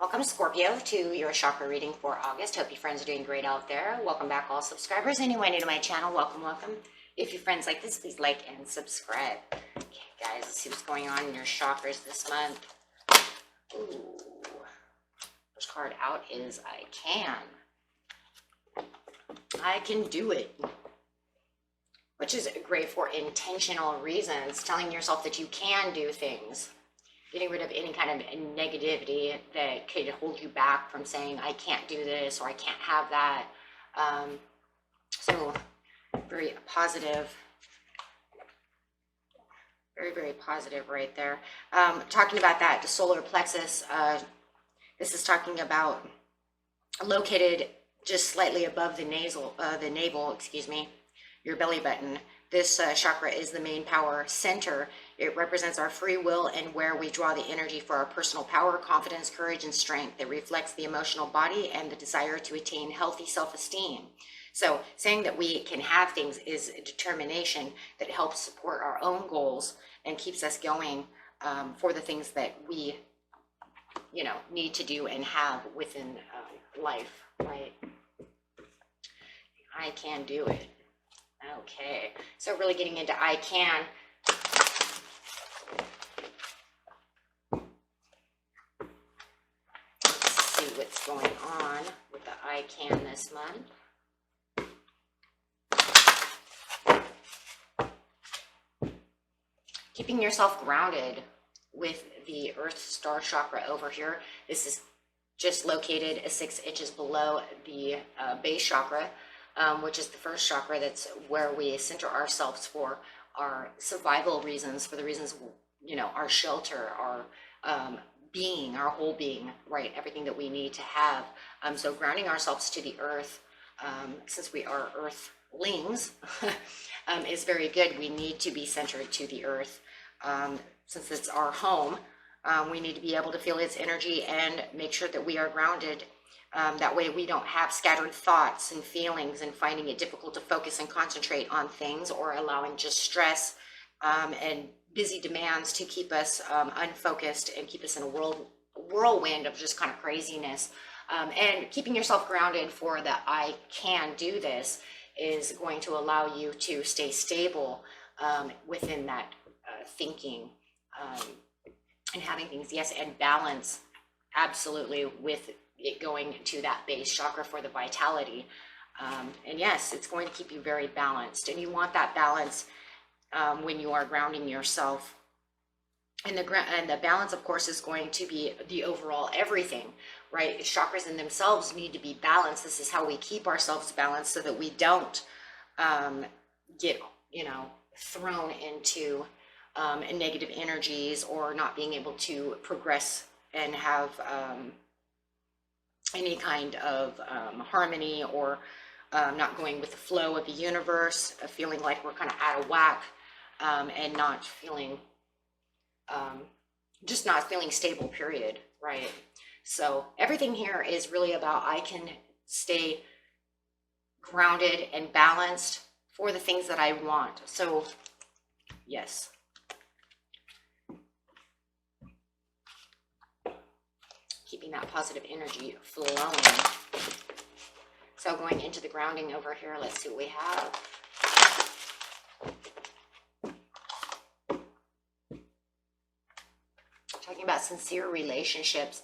Welcome, Scorpio, to your chakra reading for August. Hope your friends are doing great out there. Welcome back, all subscribers. Anyone new to my channel, welcome, welcome. If your friends like this, please like and subscribe. Okay, guys, let's see what's going on in your chakras this month. Ooh. First card out is I can. I can do it. Which is great for intentional reasons, telling yourself that you can do things. Getting rid of any kind of negativity that could hold you back from saying, I can't do this or I can't have that. So very positive. Very, very positive right there. Talking about that, the solar plexus, this is talking about located just slightly above the navel, excuse me, your belly button. This chakra is the main power center. It represents our free will and where we draw the energy for our personal power, confidence, courage, and strength. It reflects the emotional body and the desire to attain healthy self-esteem. So saying that we can have things is a determination that helps support our own goals and keeps us going for the things that we, need to do and have within life, right? I can do it. Okay, so really getting into I can. Let's see what's going on with the I can this month. Keeping yourself grounded with the Earth Star Chakra over here. This is just located 6 inches below the base chakra. Which is the first chakra. That's where we center ourselves for our survival reasons, for the reasons, our shelter, our being, our whole being, right? Everything that we need to have. So grounding ourselves to the earth, since we are earthlings, is very good. We need to be centered to the earth. Since it's our home, we need to be able to feel its energy and make sure that we are grounded. That way we don't have scattered thoughts and feelings and finding it difficult to focus and concentrate on things, or allowing just stress and busy demands to keep us unfocused and keep us in a whirlwind of just kind of craziness. And keeping yourself grounded for the I can do this is going to allow you to stay stable within that thinking and having things, yes, and balance absolutely with it going to that base chakra for the vitality. And yes, it's going to keep you very balanced, and you want that balance when you are grounding yourself. And the balance, of course, is going to be the overall everything, right? Chakras in themselves need to be balanced. This is how we keep ourselves balanced so that we don't get, thrown into negative energies, or not being able to progress and have any kind of harmony, or not going with the flow of the universe, feeling like we're kind of out of whack, and not feeling, just not feeling stable, period, right? So everything here is really about I can stay grounded and balanced for the things that I want. So yes. Keeping that positive energy flowing. So going into the grounding over here, let's see what we have. Talking about sincere relationships.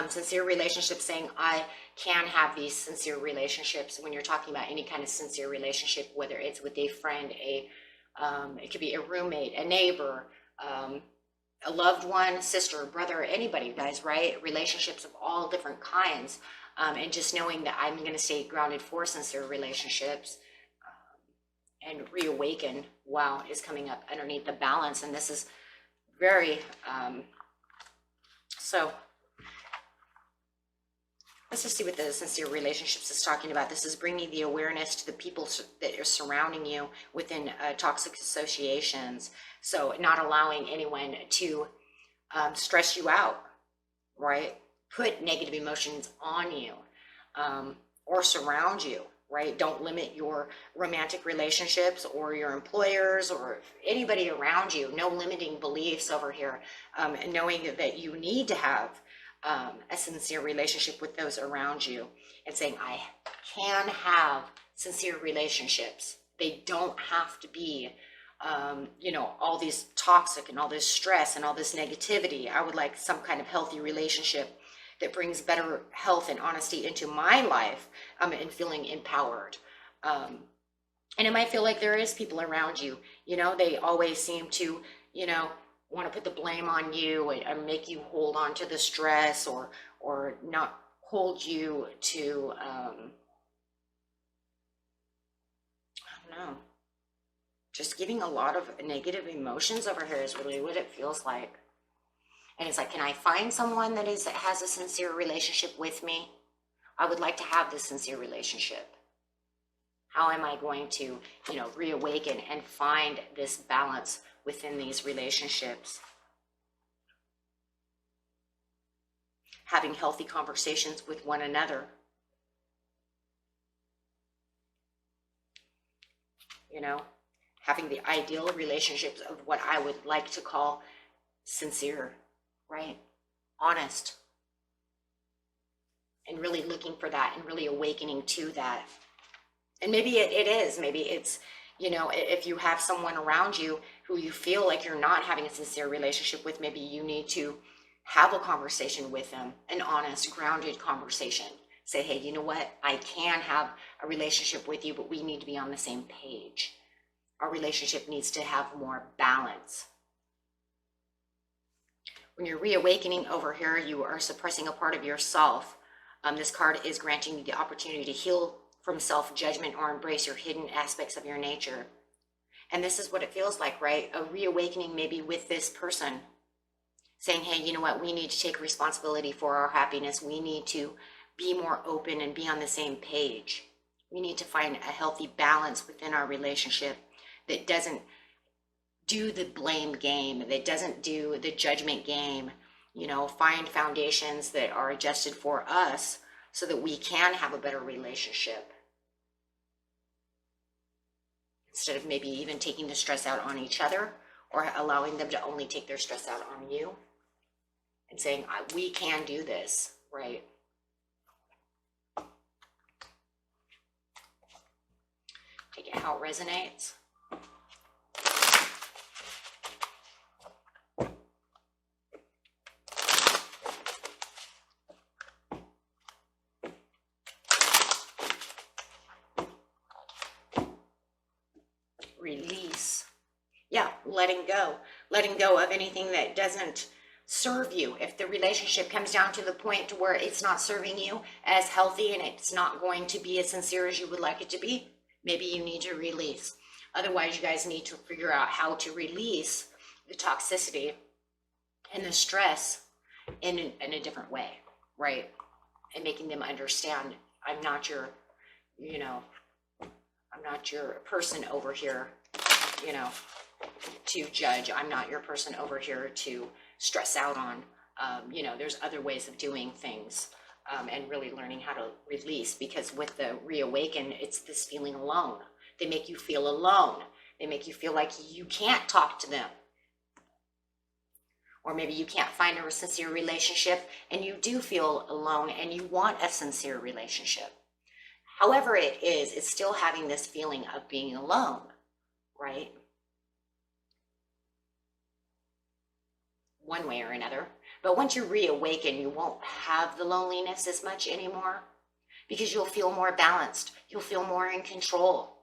Sincere relationships, saying I can have these sincere relationships. When you're talking about any kind of sincere relationship, whether it's with a friend, it could be a roommate, a neighbor, a loved one, sister, brother, anybody, guys, right? Relationships of all different kinds. And just knowing that I'm going to stay grounded for sincere relationships and reawaken, wow, is coming up underneath the balance. And this is very, so let's just see what the sincere relationships is talking about. This is bringing the awareness to the people that are surrounding you within toxic associations. So not allowing anyone to stress you out, right? Put negative emotions on you or surround you, right? Don't limit your romantic relationships or your employers or anybody around you. No limiting beliefs over here. And knowing that you need to have a sincere relationship with those around you, and saying, I can have sincere relationships. They don't have to be, you know, all these toxic and all this stress and all this negativity. I would like some kind of healthy relationship that brings better health and honesty into my life, and feeling empowered. And it might feel like there is people around you, you know, they always seem to, you know, want to put the blame on you and make you hold on to the stress, or not hold you to, I don't know, just giving a lot of negative emotions over here is really what it feels like. And it's like, can I find someone that has a sincere relationship with me? I would like to have this sincere relationship. How am I going to, you know, reawaken and find this balance within these relationships? Having healthy conversations with one another. You know, having the ideal relationships of what I would like to call sincere, right? Honest. And really looking for that and really awakening to that. And maybe it is, maybe it's, you know, if you have someone around you who you feel like you're not having a sincere relationship with, maybe you need to have a conversation with them, an honest, grounded conversation. Say, hey, you know what? I can have a relationship with you, but we need to be on the same page. Our relationship needs to have more balance. When you're reawakening over here, you are suppressing a part of yourself. This card is granting you the opportunity to heal from self-judgment or embrace your hidden aspects of your nature. And this is what it feels like, right? A reawakening maybe with this person. Saying, hey, you know what? We need to take responsibility for our happiness. We need to be more open and be on the same page. We need to find a healthy balance within our relationship that doesn't do the blame game, that doesn't do the judgment game. You know, find foundations that are adjusted for us so that we can have a better relationship. Instead of maybe even taking the stress out on each other, or allowing them to only take their stress out on you. And saying, we can do this, right? Take it how it resonates. Release. Yeah, letting go of anything that doesn't serve you. If the relationship comes down to the point to where it's not serving you as healthy and it's not going to be as sincere as you would like it to be, maybe you need to release. Otherwise, you guys need to figure out how to release the toxicity and the stress in a different way, right? And making them understand, I'm not your, you know, I'm not your person over here, you know, to judge. I'm not your person over here to stress out on. You know, there's other ways of doing things, and really learning how to release, because with the reawaken, it's this feeling alone. They make you feel alone. They make you feel like you can't talk to them. Or maybe you can't find a sincere relationship and you do feel alone and you want a sincere relationship. However it is, it's still having this feeling of being alone, right? One way or another. But once you reawaken, you won't have the loneliness as much anymore, because you'll feel more balanced. You'll feel more in control.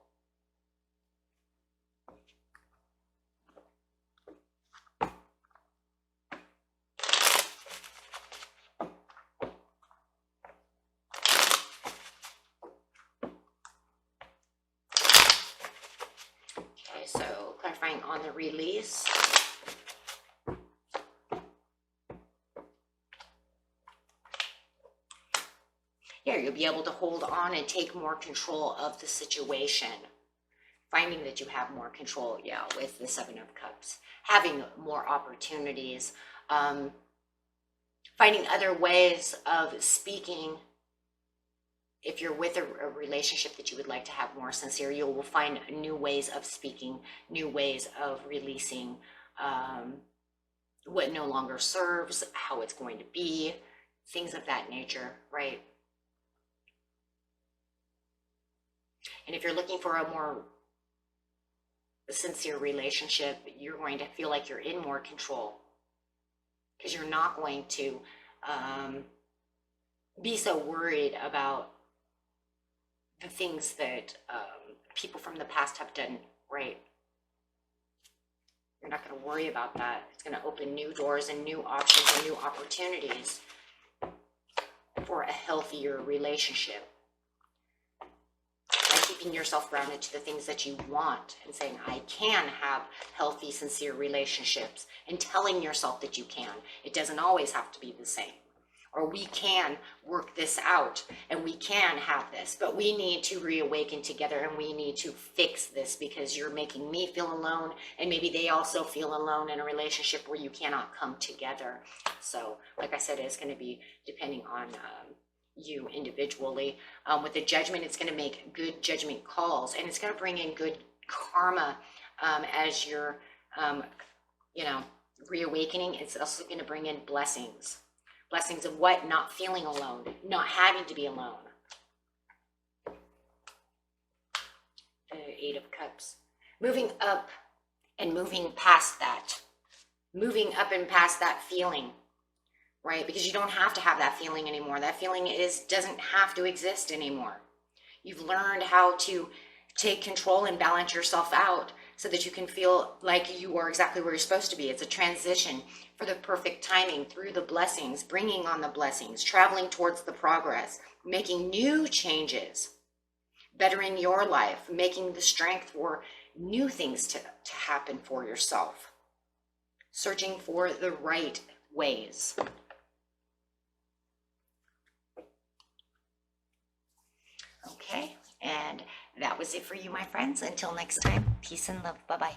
Okay, so clarifying on the release. Yeah, you'll be able to hold on and take more control of the situation. Finding that you have more control, yeah, with the Seven of Cups. Having more opportunities. Finding other ways of speaking. If you're with a relationship that you would like to have more sincere, you will find new ways of speaking, new ways of releasing what no longer serves, how it's going to be. things of that nature, right? And if you're looking for a more sincere relationship, you're going to feel like you're in more control, because you're not going to be so worried about the things that people from the past have done, right? You're not going to worry about that. It's going to open new doors and new options and new opportunities for a healthier relationship. By keeping yourself grounded to the things that you want and saying, I can have healthy, sincere relationships, and telling yourself that you can. It doesn't always have to be the same. Or we can work this out and we can have this, but we need to reawaken together and we need to fix this, because you're making me feel alone, and maybe they also feel alone in a relationship where you cannot come together. So like I said, it's going to be depending on you individually. With the Judgment, it's going to make good judgment calls, and it's going to bring in good karma as you're reawakening. It's also going to bring in blessings. Blessings of what? Not feeling alone, not having to be alone. The Eight of Cups. Moving up and moving past that. Moving up and past that feeling, right? Because you don't have to have that feeling anymore. That feeling doesn't have to exist anymore. You've learned how to take control and balance yourself out so that you can feel like you are exactly where you're supposed to be. It's a transition for the perfect timing, through the blessings, bringing on the blessings, traveling towards the progress, making new changes, bettering your life, making the strength for new things to happen for yourself, searching for the right ways. Okay, and that was it for you, my friends. Until next time, peace and love. Bye-bye.